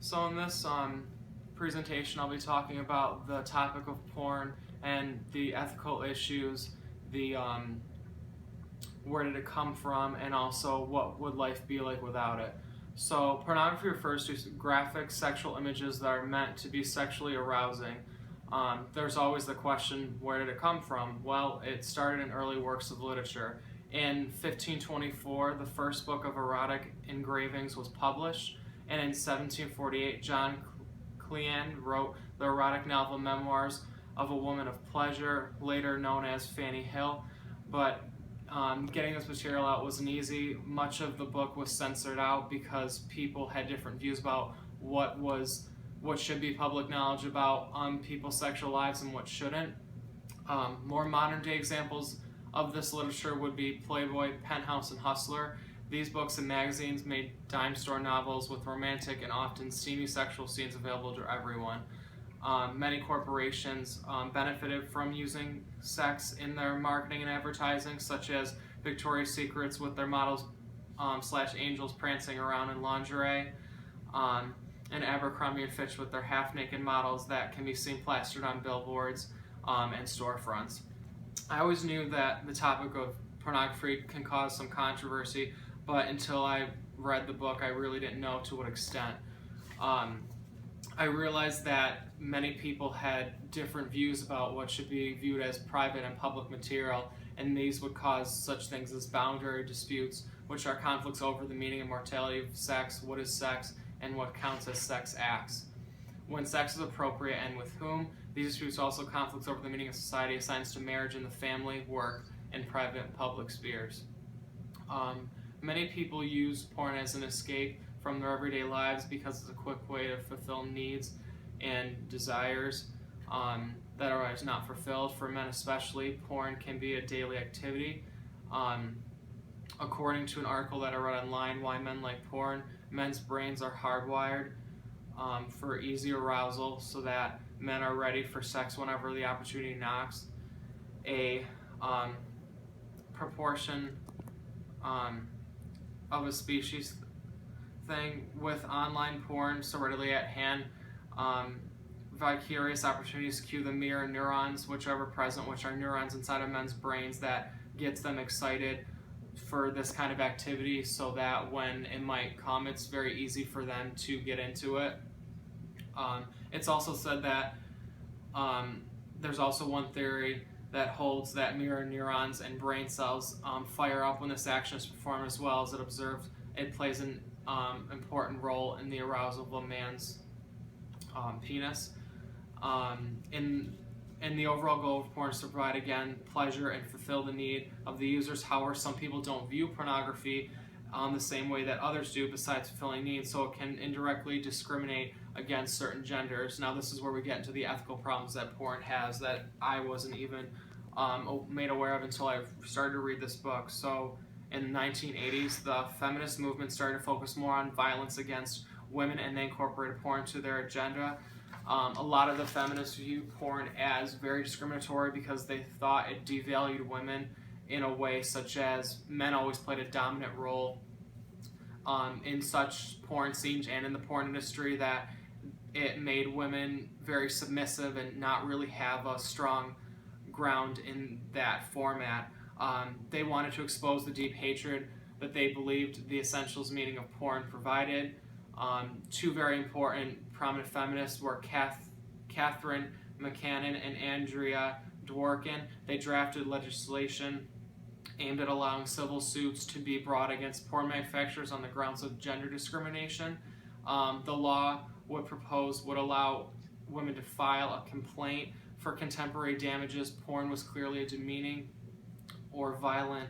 So in this presentation, I'll be talking about the topic of porn and the ethical issues, the where did it come from, and also what would life be like without it. So pornography refers to graphic sexual images that are meant to be sexually arousing. There's always the question, where did it come from? Well, it started in early works of literature. In 1524, the first book of erotic engravings was published, and in 1748, John Cleand wrote the erotic novel Memoirs of a Woman of Pleasure, later known as Fanny Hill. But getting this material out wasn't easy. Much of the book was censored out because people had different views about what should be public knowledge about people's sexual lives and what shouldn't. More modern day examples of this literature would be Playboy, Penthouse, and Hustler. These books and magazines made dime store novels with romantic and often steamy sexual scenes available to everyone. Many corporations benefited from using sex in their marketing and advertising, such as Victoria's Secrets with their models slash angels prancing around in lingerie, and Abercrombie and Fitch with their half-naked models that can be seen plastered on billboards and storefronts. I always knew that the topic of pornography can cause some controversy, but until I read the book, I really didn't know to what extent. I realized that many people had different views about what should be viewed as private and public material, and these would cause such things as boundary disputes, which are conflicts over the meaning and mortality of sex, what is sex, and what counts as sex acts. When sex is appropriate and with whom. These disputes are also conflicts over the meaning of society assigns to marriage in the family, work, and private and public spheres. Many people use porn as an escape from their everyday lives because it's a quick way to fulfill needs and desires that are otherwise not fulfilled. For men especially, porn can be a daily activity. According to an article that I read online, Why Men Like Porn, men's brains are hardwired for easy arousal so that men are ready for sex whenever the opportunity knocks. A proportion of a species thing with online porn so readily at hand. Vicarious opportunities cue the mirror neurons, which are ever present, which are neurons inside of men's brains that gets them excited for this kind of activity so that when it might come, it's very easy for them to get into it. It's also said that there's also one theory that holds that mirror neurons and brain cells fire up when this action is performed as well as it observed. It plays an important role in the arousal of a man's penis. And the overall goal of porn is to provide, again, pleasure and fulfill the need of the users. However, some people don't view pornography the same way that others do besides fulfilling needs, so it can indirectly discriminate against certain genders. Now, this is where we get into the ethical problems that porn has that I wasn't even made aware of until I started to read this book. So in the 1980s, the feminist movement started to focus more on violence against women, and they incorporated porn to their agenda. A lot of the feminists view porn as very discriminatory because they thought it devalued women in a way such as men always played a dominant role in such porn scenes and in the porn industry that it made women very submissive and not really have a strong ground in that format. They wanted to expose the deep hatred that they believed the essentials meaning of porn provided. Two very important prominent feminists were Catherine McCannon and Andrea Dworkin. They drafted legislation aimed at allowing civil suits to be brought against porn manufacturers on the grounds of gender discrimination. The law would allow women to file a complaint for contemporary damages. Porn was clearly a demeaning or violent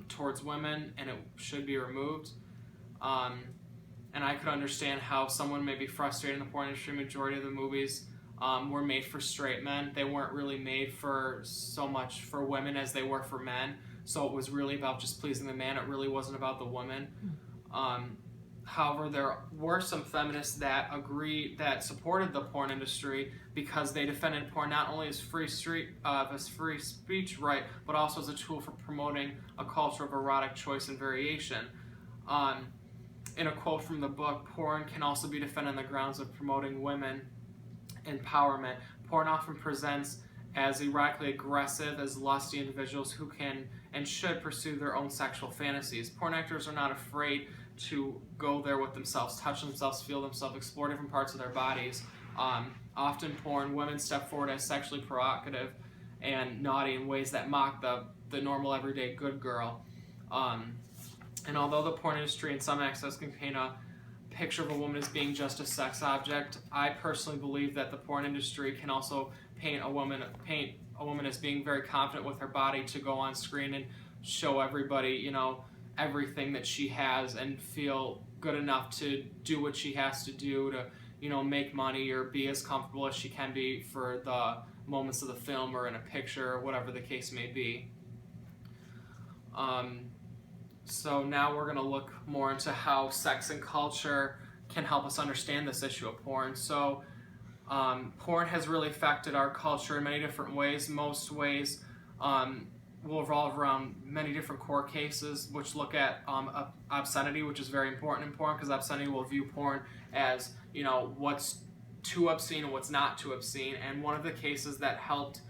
towards women, and it should be removed. And I could understand how someone may be frustrated in the porn industry. Majority of the movies were made for straight men. They weren't really made for so much for women as they were for men. So it was really about just pleasing the man. It really wasn't about the woman. However, there were some feminists that supported the porn industry because they defended porn not only as free speech right, but also as a tool for promoting a culture of erotic choice and variation. in a quote from the book, porn can also be defended on the grounds of promoting women empowerment. Porn often presents as erotically aggressive as lusty individuals who can and should pursue their own sexual fantasies. Porn actors are not afraid to go there with themselves, touch themselves, feel themselves, explore different parts of their bodies. Often porn, women step forward as sexually provocative and naughty in ways that mock the normal everyday good girl. And although the porn industry in some aspects can paint a picture of a woman as being just a sex object, I personally believe that the porn industry can also paint a woman as being very confident with her body to go on screen and show everybody, you know, everything that she has and feel good enough to do what she has to do to, you know, make money or be as comfortable as she can be for the moments of the film or in a picture or whatever the case may be. So now we're going to look more into how sex and culture can help us understand this issue of porn. So porn has really affected our culture in many different ways. Most ways will revolve around many different core cases, which look at obscenity, which is very important in porn, because obscenity will view porn as, you know, what's too obscene and what's not too obscene. And one of the cases that helped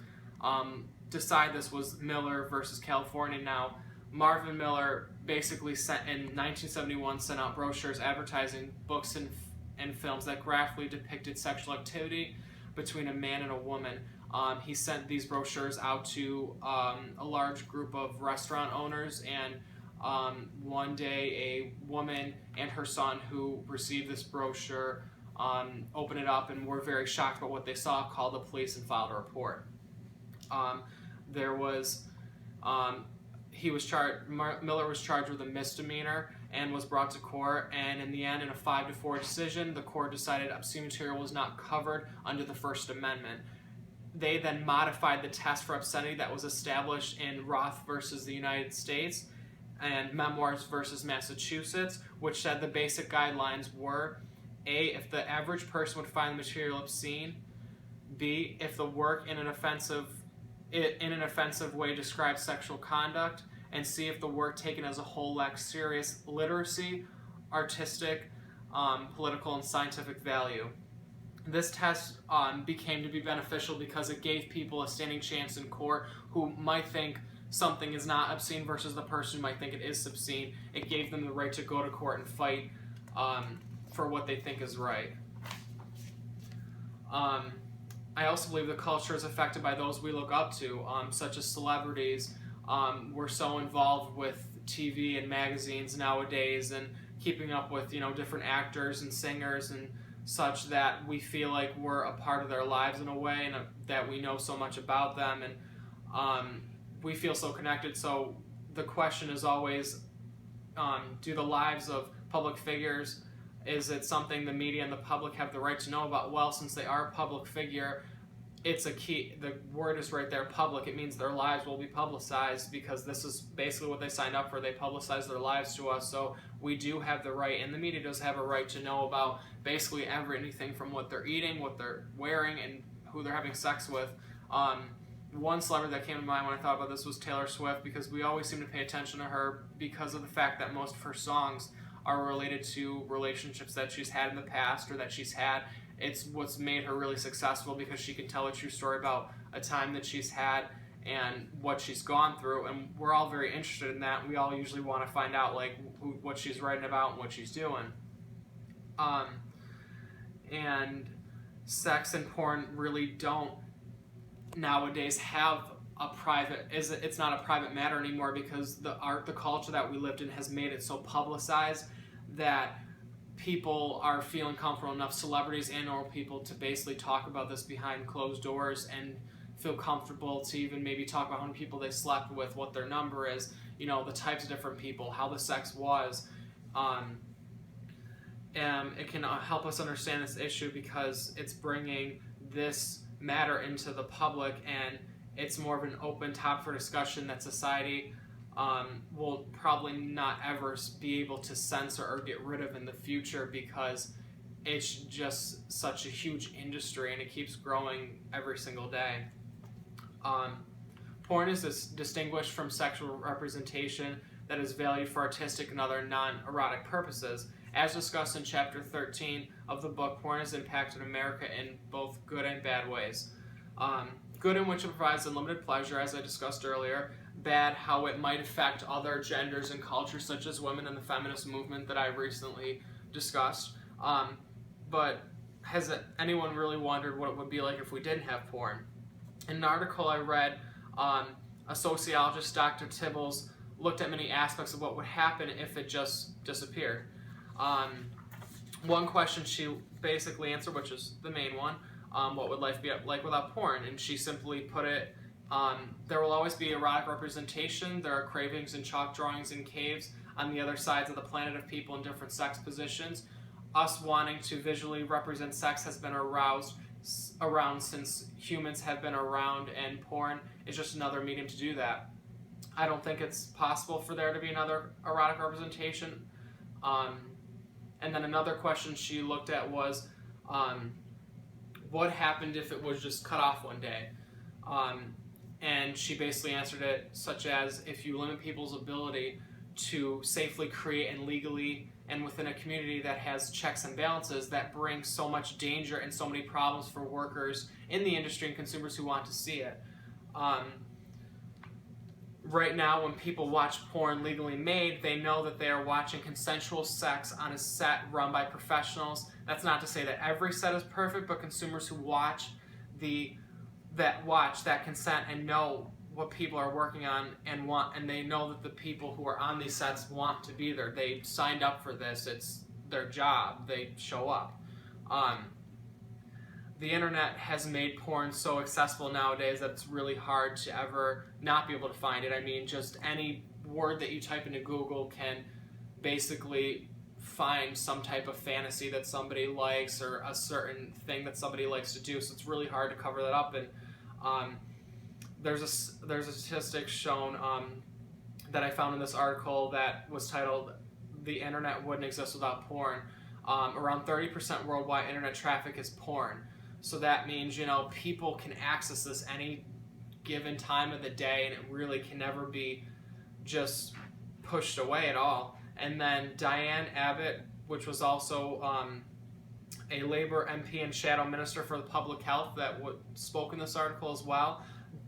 decide this was Miller versus California. Now, Marvin Miller basically in 1971 sent out brochures advertising books and films that graphically depicted sexual activity between a man and a woman. He sent these brochures out to a large group of restaurant owners, and one day a woman and her son who received this brochure opened it up and were very shocked about what they saw, called the police, and filed a report. Miller was charged with a misdemeanor and was brought to court, and in the end, in a 5-4 decision, the court decided obscene material was not covered under the First Amendment. They then modified the test for obscenity that was established in Roth versus the United States and Memoirs versus Massachusetts, which said the basic guidelines were: A, if the average person would find the material obscene; B, if the work in an offensive way describes sexual conduct; and C, if the work taken as a whole lacks serious literacy, artistic, political, and scientific value. This test became to be beneficial because it gave people a standing chance in court who might think something is not obscene versus the person who might think it is obscene. It gave them the right to go to court and fight for what they think is right. I also believe the culture is affected by those we look up to, such as celebrities. We're so involved with TV and magazines nowadays and keeping up with, you know, different actors and singers and such, that we feel like we're a part of their lives in a way, and that we know so much about them, and we feel so connected. So the question is always, do the lives of public figures, is it something the media and the public have the right to know about? Well, since they are a public figure, it's a key, the word is right there, public. It means their lives will be publicized, because this is basically what they signed up for. They publicize their lives to us, so we do have the right, and the media does have a right to know about basically anything from what they're eating, what they're wearing, and who they're having sex with. One celebrity that came to mind when I thought about this was Taylor Swift, because we always seem to pay attention to her because of the fact that most of her songs are related to relationships that she's had in the past or that she's had. It's what's made her really successful, because she can tell a true story about a time that she's had and what she's gone through, and we're all very interested in that. We all usually want to find out, like, what she's writing about and what she's doing. And sex and porn really don't nowadays have it's not a private matter anymore, because the culture that we lived in has made it so publicized that people are feeling comfortable enough, celebrities and normal people, to basically talk about this behind closed doors and feel comfortable to even maybe talk about how many people they slept with, what their number is, you know, the types of different people, how the sex was. And it can help us understand this issue because it's bringing this matter into the public, and it's more of an open topic for discussion that society will probably not ever be able to censor or get rid of in the future, because it's just such a huge industry and it keeps growing every single day. Porn is distinguished from sexual representation that is valued for artistic and other non-erotic purposes. As discussed in chapter 13 of the book, porn has impacted America in both good and bad ways. Good in which it provides unlimited pleasure, as I discussed earlier. Bad, how it might affect other genders and cultures, such as women and the feminist movement that I recently discussed. But has anyone really wondered what it would be like if we didn't have porn? In an article I read, a sociologist, Dr. Tibbles, looked at many aspects of what would happen if it just disappeared. One question she basically answered, which is the main one, what would life be like without porn? And she simply put it, there will always be erotic representation. There are cravings and chalk drawings in caves on the other sides of the planet of people in different sex positions. Us wanting to visually represent sex has been around since humans have been around, and porn is just another medium to do that. I don't think it's possible for there to be another erotic representation. And then another question she looked at was, what happened if it was just cut off one day? And she basically answered it such as, if you limit people's ability to safely create and legally and within a community that has checks and balances, that brings so much danger and so many problems for workers in the industry and consumers who want to see it. Right now, when people watch porn legally made, they know that they are watching consensual sex on a set run by professionals. That's not to say that every set is perfect, but consumers who watch that consent and know what people are working on and they know that the people who are on these sets want to be there. They signed up for this. It's their job. They show up. The internet has made porn so accessible nowadays that it's really hard to ever not be able to find it. I mean, just any word that you type into Google can basically find some type of fantasy that somebody likes or a certain thing that somebody likes to do, so it's really hard to cover that up. And there's a statistic shown that I found in this article that was titled, "The Internet Wouldn't Exist Without Porn." Around 30% worldwide internet traffic is porn. So that means, people can access this any given time of the day, and it really can never be just pushed away at all. And then Diane Abbott, which was also a Labor MP and shadow minister for the public health that spoke in this article as well,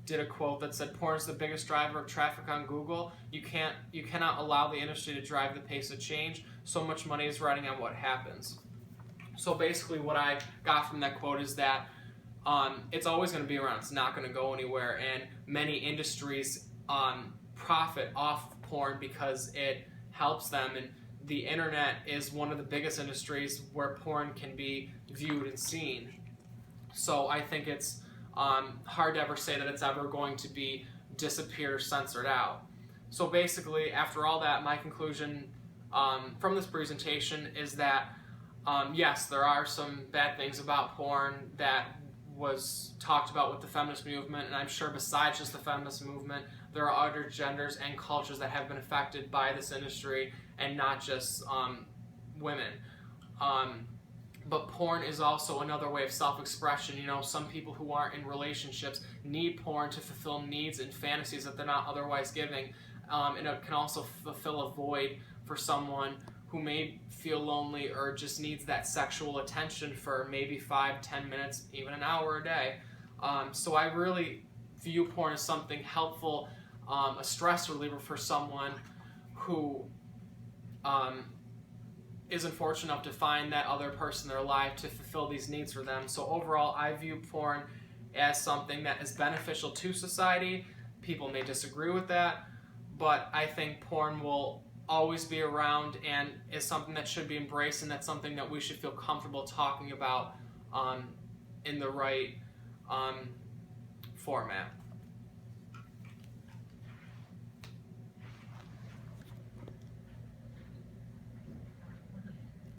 did a quote that said, "Porn is the biggest driver of traffic on Google. You cannot allow the industry to drive the pace of change. So much money is riding on what happens." So basically what I got from that quote is that it's always going to be around. It's not going to go anywhere. And many industries profit off porn because it helps them. And the internet is one of the biggest industries where porn can be viewed and seen. So I think it's hard to ever say that it's ever going to be disappeared or censored out. So basically, after all that, my conclusion from this presentation is that yes, there are some bad things about porn that was talked about with the feminist movement, and I'm sure besides just the feminist movement, there are other genders and cultures that have been affected by this industry, and not just women. But porn is also another way of self-expression. Some people who aren't in relationships need porn to fulfill needs and fantasies that they're not otherwise giving, and it can also fulfill a void for someone who may feel lonely or just needs that sexual attention for maybe 5-10 minutes, even an hour a day. So I really view porn as something helpful, a stress reliever for someone who isn't fortunate enough to find that other person in their life to fulfill these needs for them. So overall, I view porn as something that is beneficial to society. People may disagree with that, but I think porn will always be around and is something that should be embraced, and that's something that we should feel comfortable talking about in the right format.